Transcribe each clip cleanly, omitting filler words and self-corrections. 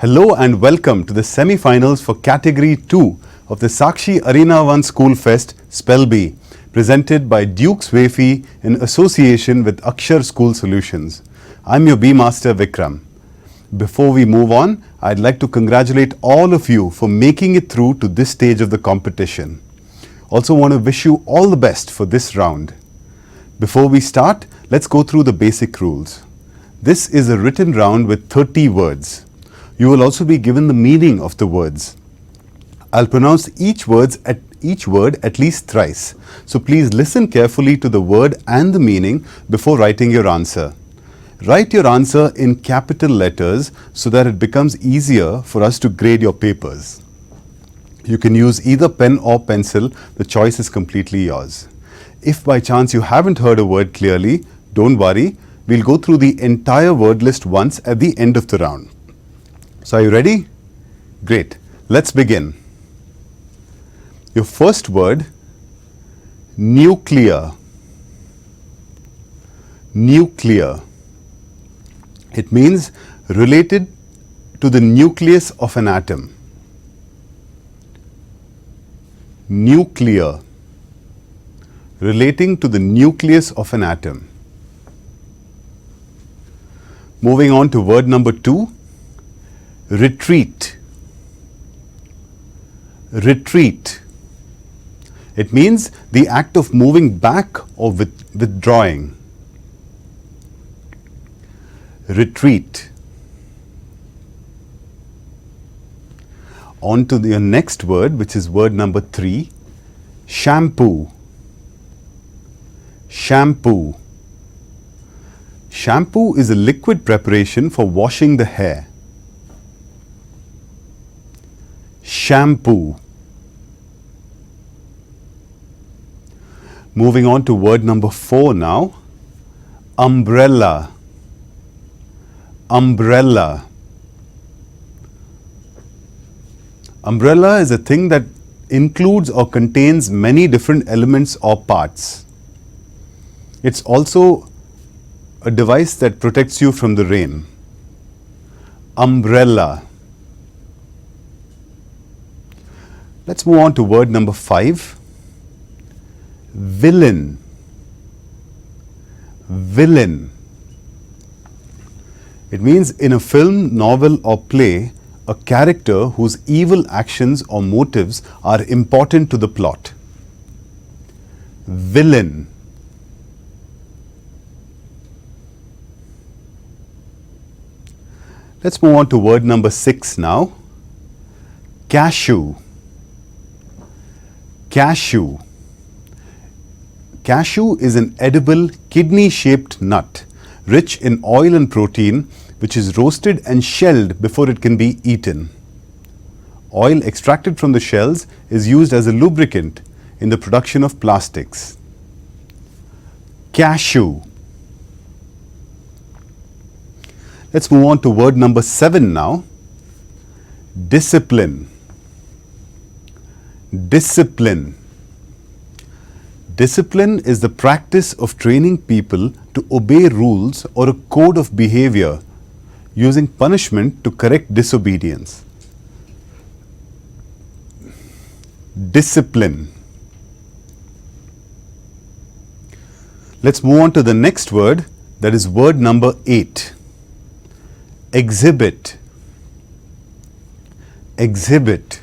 Hello and welcome to the semi-finals for Category 2 of the Sakshi Arena 1 School Fest Spell Bee, presented by Duke's Wafy in association with Akshar School Solutions. I'm your Bee Master Vikram. Before we move on, I'd like to congratulate all of you for making it through to this stage of the competition. Also want to wish you all the best for this round. Before we start, let's go through the basic rules. This is a written round with 30 words. You will also be given the meaning of the words. I'll pronounce each word at least thrice. So please listen carefully to the word and the meaning before writing your answer. Write your answer in capital letters so that it becomes easier for us to grade your papers. You can use either pen or pencil. The choice is completely yours. If by chance you haven't heard a word clearly, don't worry. We'll go through the entire word list once at the end of the round. So are you ready? Great. Let's begin. Your first word, nuclear. Nuclear. It means related to the nucleus of an atom. Nuclear. Relating to the nucleus of an atom. Moving on to word number 2, retreat. Retreat. It means the act of moving back or withdrawing. Retreat. On to your next word, which is word number 3, shampoo. Shampoo. Shampoo is a liquid preparation for washing the hair. Shampoo. Moving on to word number 4 now, umbrella. Umbrella. Umbrella is a thing that includes or contains many different elements or parts. It's also a device that protects you from the rain. Umbrella. Let's move on to word number 5, villain. Villain. It means in a film, novel or play, a character whose evil actions or motives are important to the plot. Villain. Let's move on to word number 6 now. Cashew. Cashew. Cashew is an edible kidney-shaped nut, rich in oil and protein, which is roasted and shelled before it can be eaten. Oil extracted from the shells is used as a lubricant in the production of plastics. Cashew. Let's move on to word number 7 now. Discipline. Discipline. Discipline is the practice of training people to obey rules or a code of behavior using punishment to correct disobedience. Discipline. Let's move on to the next word, that is word number 8. Exhibit. Exhibit.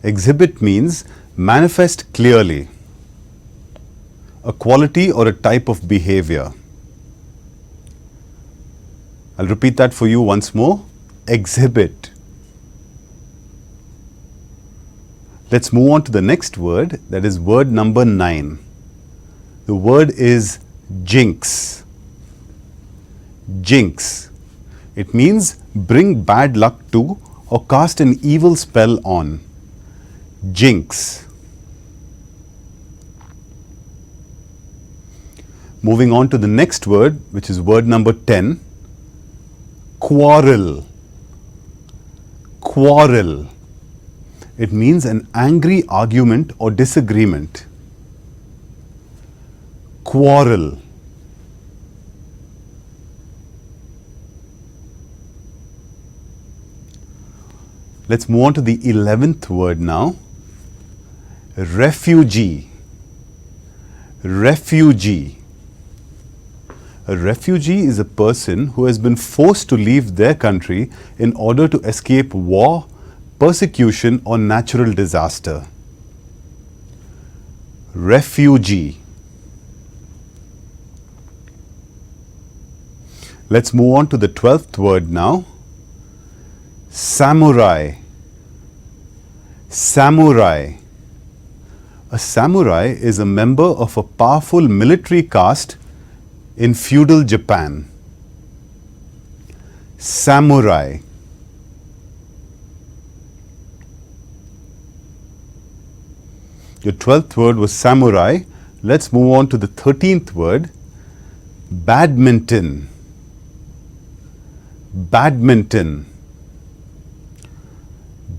Exhibit means manifest clearly, a quality or a type of behavior. I'll repeat that for you once more. Exhibit. Let's move on to the next word, that is word number 9. The word is jinx. Jinx. It means bring bad luck to or cast an evil spell on. Jinx. Moving on to the next word, which is word number 10, quarrel. Quarrel. It means an angry argument or disagreement. Quarrel. Let's move on to the 11th word now. Refugee. Refugee. A refugee is a person who has been forced to leave their country in order to escape war, persecution, or natural disaster. Refugee. Let's move on to the 12th word now. Samurai. Samurai. A samurai is a member of a powerful military caste in feudal Japan. Samurai. Your 12th word was samurai. Let's move on to the 13th word. Badminton. Badminton.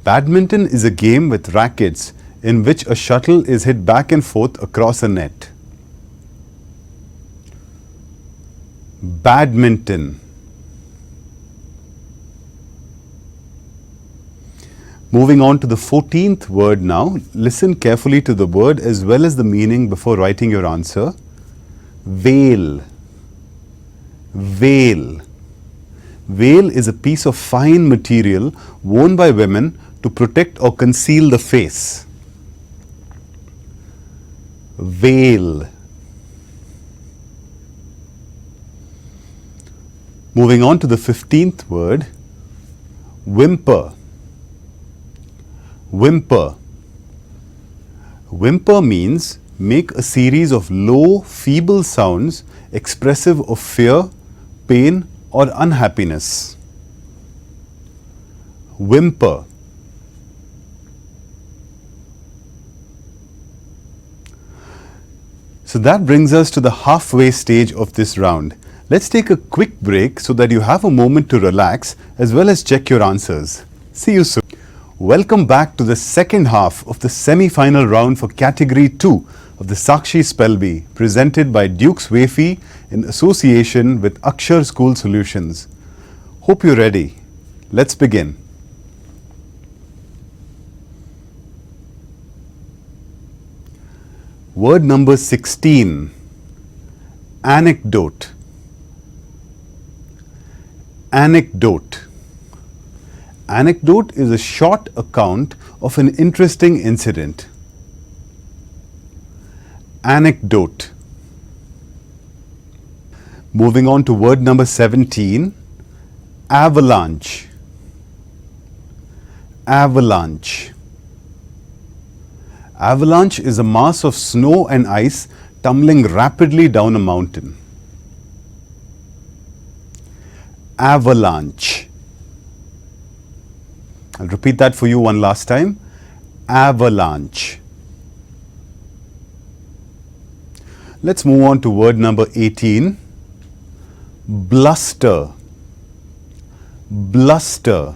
Badminton is a game with rackets in which a shuttle is hit back and forth across a net. Badminton. Moving on to the 14th word now. Listen carefully to the word as well as the meaning before writing your answer. Veil. Veil. Veil is a piece of fine material worn by women to protect or conceal the face. Veil. Moving on to the 15th word. Whimper. Whimper. Whimper means make a series of low, feeble sounds expressive of fear, pain, or unhappiness. Whimper. So that brings us to the halfway stage of this round. Let's take a quick break so that you have a moment to relax as well as check your answers. See you soon. Welcome back to the second half of the semi-final round for Category 2 of the Sakshi Spell Bee, presented by Duke's Wafy in association with Akshar School Solutions. Hope you're ready. Let's begin. Word number 16. Anecdote. Anecdote. Anecdote is a short account of an interesting incident. Anecdote. Moving on to word number 17. Avalanche. Avalanche. Avalanche is a mass of snow and ice tumbling rapidly down a mountain. Avalanche. I'll repeat that for you one last time. Avalanche. Let's move on to word number 18. Bluster. Bluster.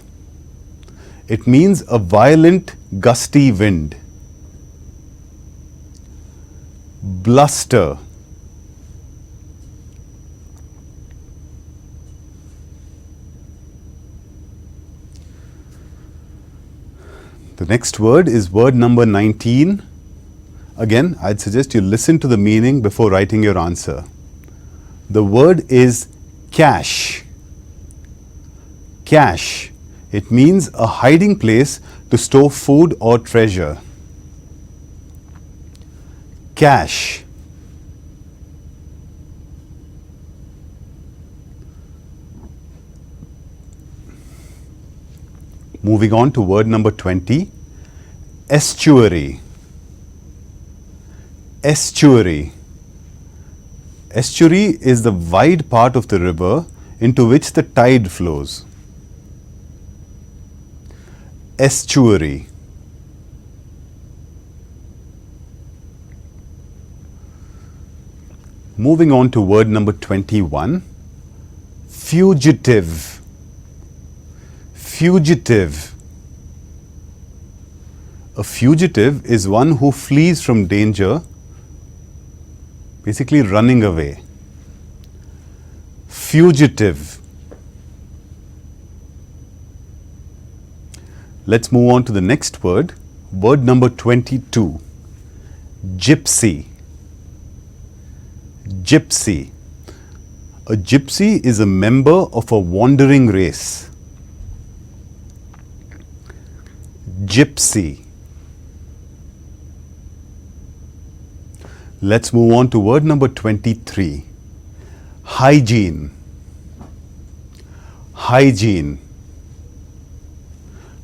It means a violent, gusty wind. Bluster. The next word is word number 19. Again, I'd suggest you listen to the meaning before writing your answer. The word is cache. Cache. It means a hiding place to store food or treasure. Cache. Moving on to word number 20. Estuary. Estuary. Estuary is the wide part of the river into which the tide flows. Estuary. Moving on to word number 21. Fugitive. Fugitive. A fugitive is one who flees from danger, basically running away. Fugitive. Let's move on to the next word. Word number 22. Gypsy. Gypsy. A gypsy is a member of a wandering race. Gypsy. Let's move on to word number 23. Hygiene. Hygiene.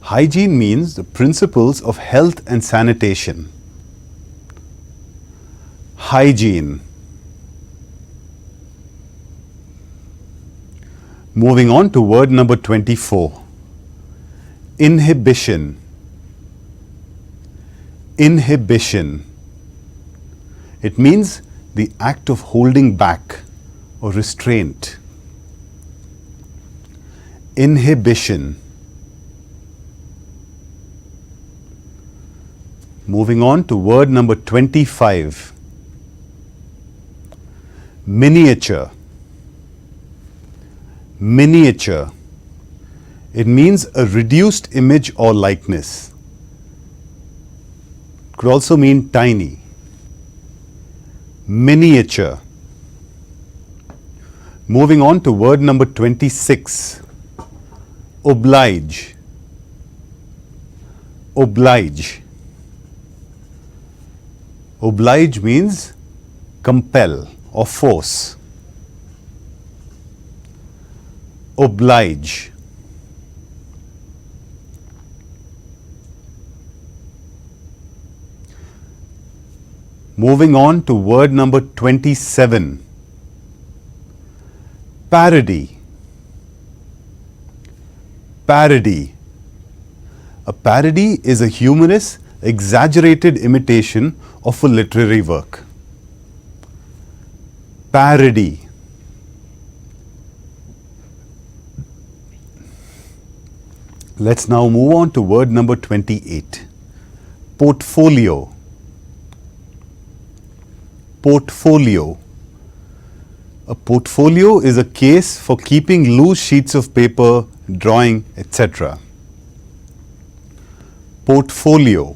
Hygiene means the principles of health and sanitation. Hygiene. Moving on to word number 24. Inhibition. Inhibition. It means the act of holding back or restraint. Inhibition. Moving on to word number 25. Miniature. Miniature. It means a reduced image or likeness. Could also mean tiny. Miniature. Moving on to word number 26. Oblige. Oblige. Oblige means compel or force. Oblige. Moving on to word number 27. Parody. Parody. A parody is a humorous, exaggerated imitation of a literary work. Parody. Let's now move on to word number 28. Portfolio. Portfolio. A portfolio is a case for keeping loose sheets of paper, drawing, etc. Portfolio.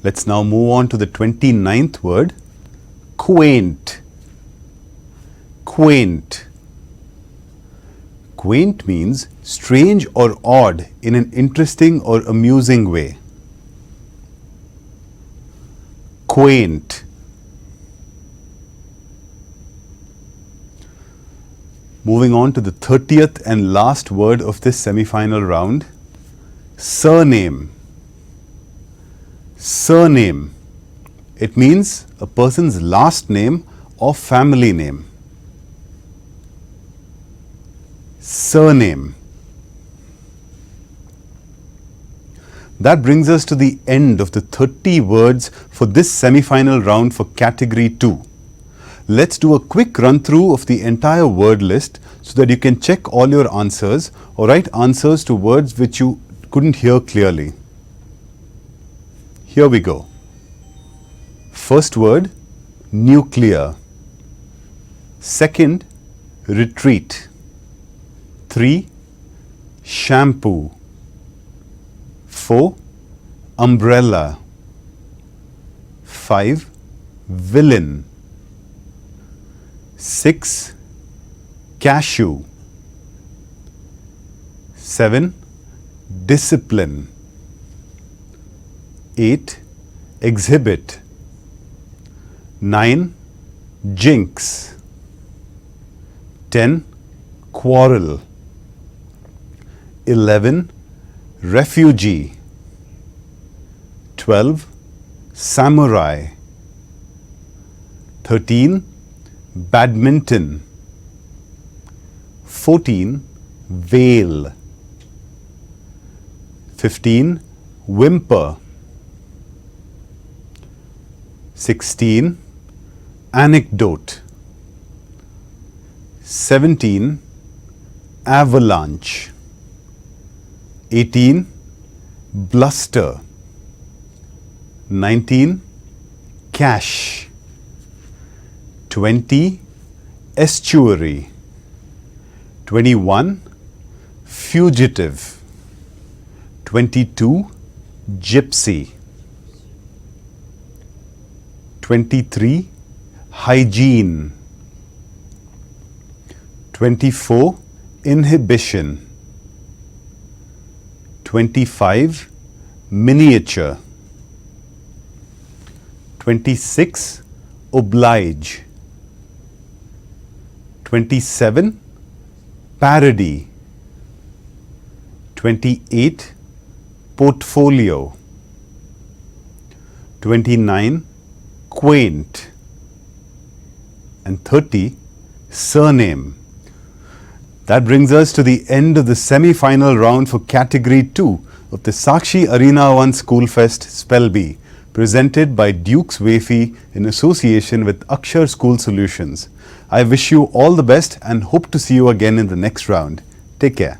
Let's now move on to the 29th word. Quaint. Quaint. Quaint means strange or odd in an interesting or amusing way. Quaint. Moving on to the 30th and last word of this semi-final round. Surname. Surname. It means a person's last name or family name. Surname. That brings us to the end of the 30 words for this semi-final round for Category 2. Let's do a quick run-through of the entire word list so that you can check all your answers or write answers to words which you couldn't hear clearly. Here we go. First word, nuclear. Second, retreat. 3. Shampoo. 4. Umbrella. 5. Villain. 6. Cashew. 7. Discipline. 8. Exhibit. 9. Jinx. 10. Quarrel. 11. Refugee. 12. Samurai. 13. Badminton. 14. Veil. 15. Whimper. 16. Anecdote. 17. Avalanche. 18. Bluster. 19. Cash. 20. Estuary. 21. Fugitive. 22. Gypsy. 23. Hygiene. 24. Inhibition. 25. Miniature. 26. Oblige. 27. Parody. 28. Portfolio. 29. Quaint. And 30. Surname. That brings us to the end of the semi-final round for Category 2 of the Sakshi Arena 1 School Fest Spell Bee, presented by Duke's Wafy in association with Akshar School Solutions. I wish you all the best and hope to see you again in the next round. Take care.